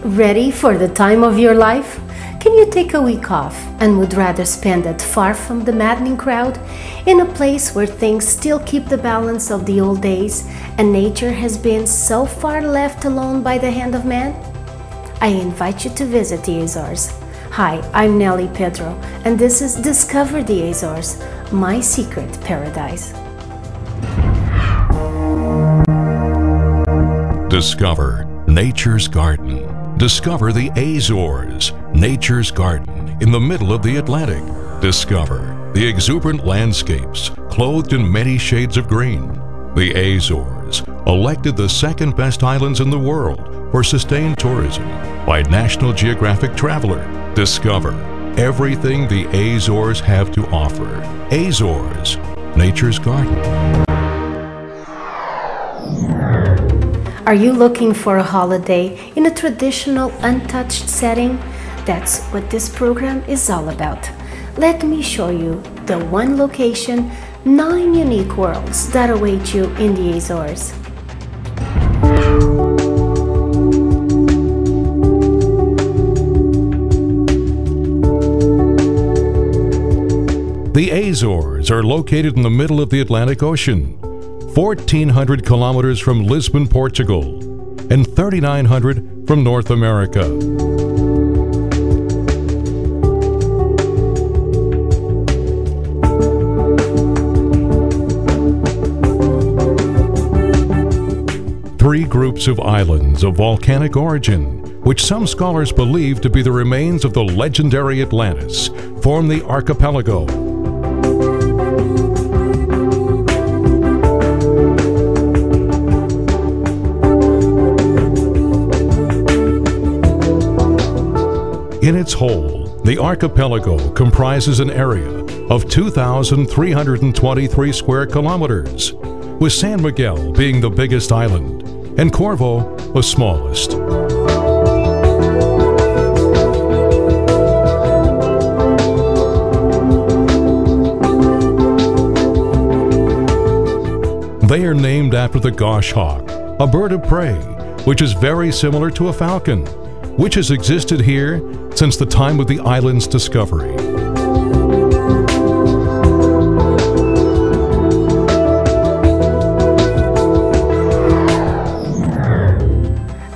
Ready for the time of your life? Can you take a week off and would rather spend it far from the maddening crowd, in a place where things still keep the balance of the old days and nature has been so far left alone by the hand of man? I invite you to visit the Azores. Hi, I'm Nellie Pedro, and this is Discover the Azores, my secret paradise. Discover nature's garden. Discover the Azores, nature's garden in the middle of the Atlantic. Discover the exuberant landscapes clothed in many shades of green. The Azores, elected the second best islands in the world for sustained tourism by National Geographic Traveler. Discover everything the Azores have to offer. Azores, nature's garden. Are you looking for a holiday in a traditional, untouched setting? That's what this program is all about. Let me show you the one location, 9 unique worlds that await you in the Azores. The Azores are located in the middle of the Atlantic Ocean, 1,400 kilometers from Lisbon, Portugal, and 3,900 from North America. Three groups of islands of volcanic origin, which some scholars believe to be the remains of the legendary Atlantis, form the archipelago. In its whole, the archipelago comprises an area of 2,323 square kilometers, with San Miguel being the biggest island and Corvo the smallest. They are named after the goshawk, a bird of prey, which is very similar to a falcon, which has existed here since the time of the island's discovery.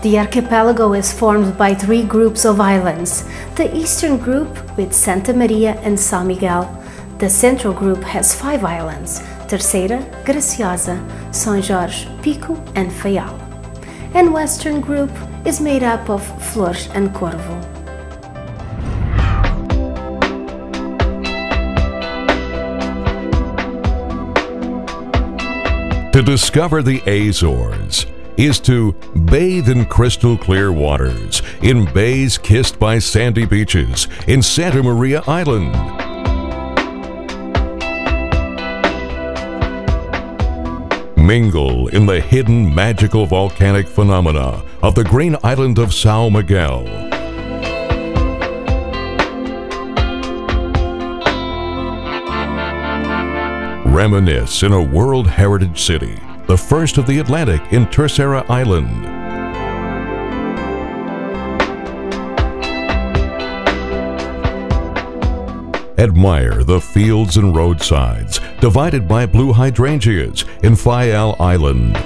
The archipelago is formed by 3 groups of islands. The eastern group with Santa Maria and São Miguel. The central group has 5 islands: Terceira, Graciosa, São Jorge, Pico and Faial. And western group is made up of Flores and Corvo. To discover the Azores is to bathe in crystal clear waters, in bays kissed by sandy beaches, in Santa Maria Island. Mingle in the hidden magical volcanic phenomena of the green island of São Miguel. Reminisce in a World Heritage City, the first of the Atlantic in Terceira Island. Admire the fields and roadsides divided by blue hydrangeas in Faial Island.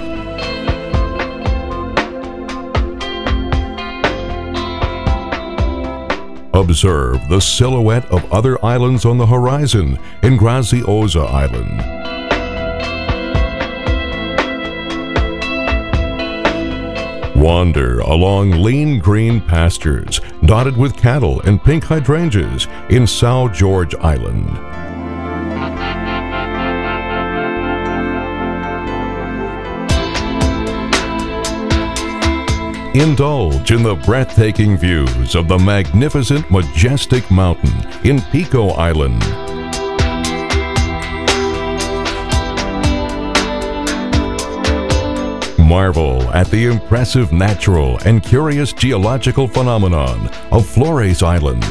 Observe the silhouette of other islands on the horizon in Graciosa Island. Wander along lean green pastures dotted with cattle and pink hydrangeas in São Jorge Island. Indulge in the breathtaking views of the magnificent, majestic mountain in Pico Island. Marvel at the impressive natural and curious geological phenomenon of Flores Island.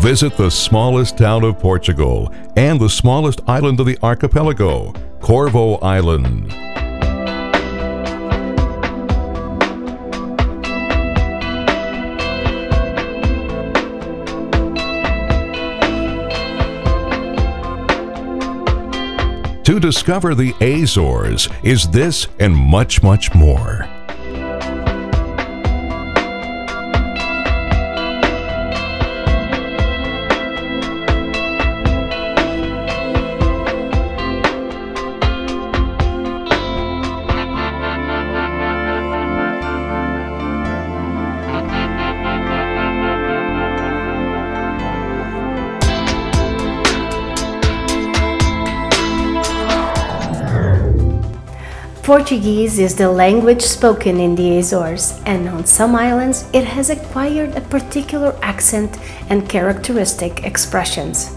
Visit the smallest town of Portugal and the smallest island of the archipelago, Corvo Island. To discover the Azores is this and much, much more. Portuguese is the language spoken in the Azores, and on some islands it has acquired a particular accent and characteristic expressions.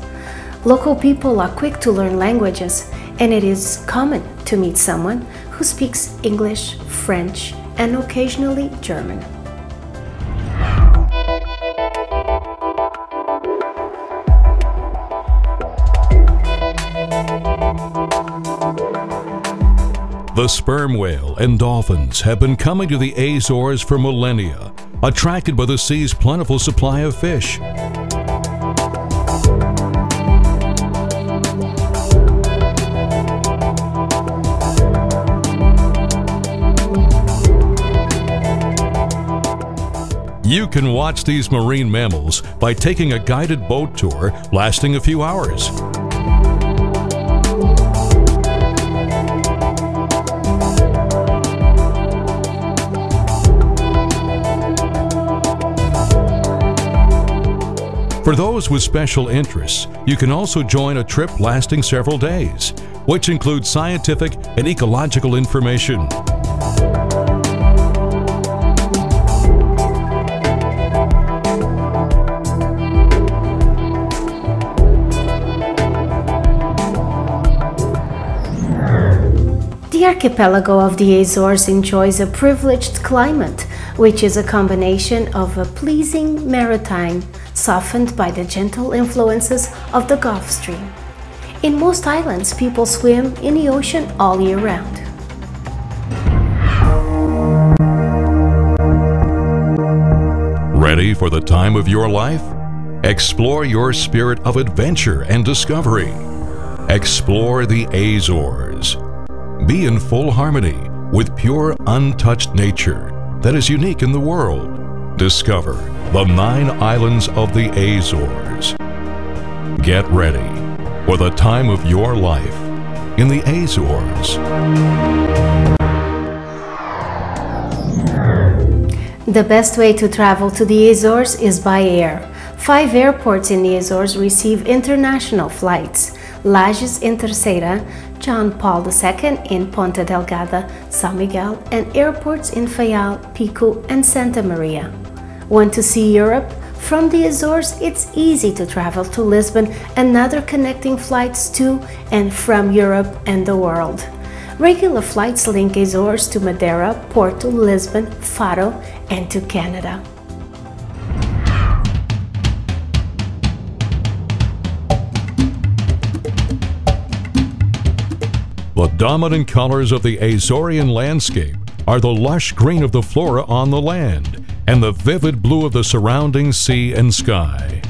Local people are quick to learn languages, and it is common to meet someone who speaks English, French, and occasionally German. The sperm whale and dolphins have been coming to the Azores for millennia, attracted by the sea's plentiful supply of fish. You can watch these marine mammals by taking a guided boat tour lasting a few hours. For those with special interests, you can also join a trip lasting several days, which includes scientific and ecological information. The archipelago of the Azores enjoys a privileged climate, which is a combination of a pleasing maritime softened by the gentle influences of the Gulf Stream. In most islands, people swim in the ocean all year round. Ready for the time of your life? Explore your spirit of adventure and discovery. Explore the Azores. Be in full harmony with pure, untouched nature that is unique in the world. Discover the 9 islands of the Azores. Get ready for the time of your life in the Azores. The best way to travel to the Azores is by air. 5 airports in the Azores receive international flights: Lajes in Terceira, John Paul II in Ponta Delgada, São Miguel, and airports in Faial, Pico, and Santa Maria. Want to see Europe? From the Azores, it's easy to travel to Lisbon and other connecting flights to and from Europe and the world. Regular flights link Azores to Madeira, Porto, Lisbon, Faro, and to Canada. The dominant colors of the Azorean landscape are the lush green of the flora on the land and the vivid blue of the surrounding sea and sky.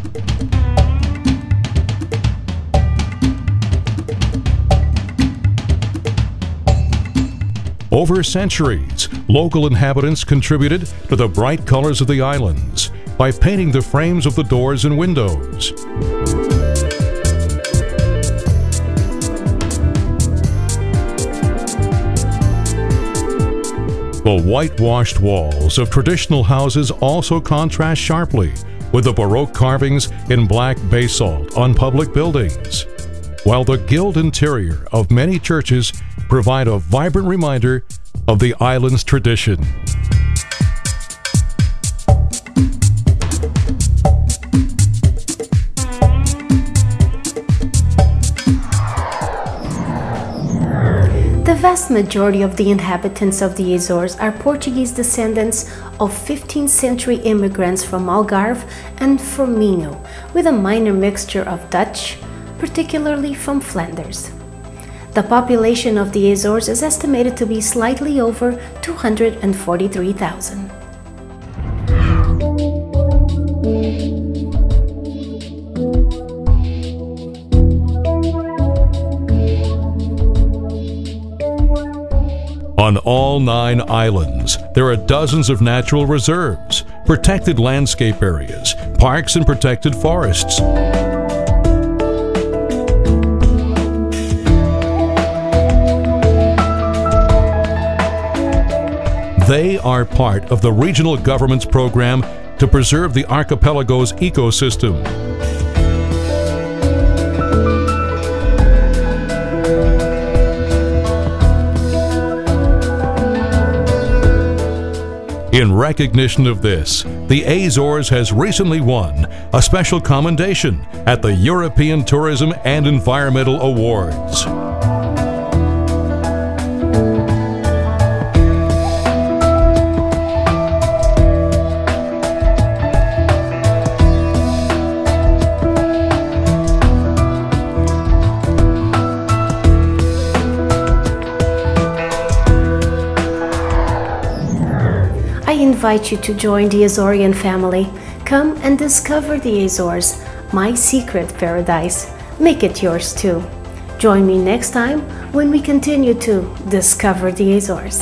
Over centuries, local inhabitants contributed to the bright colors of the islands by painting the frames of the doors and windows. The whitewashed walls of traditional houses also contrast sharply with the Baroque carvings in black basalt on public buildings, while the gilt interior of many churches provide a vibrant reminder of the island's tradition. vast majority of the inhabitants of the Azores are Portuguese descendants of 15th century immigrants from Algarve and from Minho, with a minor mixture of Dutch, particularly from Flanders. The population of the Azores is estimated to be slightly over 243,000. On all 9 islands, there are dozens of natural reserves, protected landscape areas, parks, and protected forests. They are part of the regional government's program to preserve the archipelago's ecosystem. In recognition of this, the Azores has recently won a special commendation at the European Tourism and Environmental Awards. I invite you to join the Azorean family. Come and discover the Azores, my secret paradise. Make it yours too. Join me next time when we continue to discover the Azores.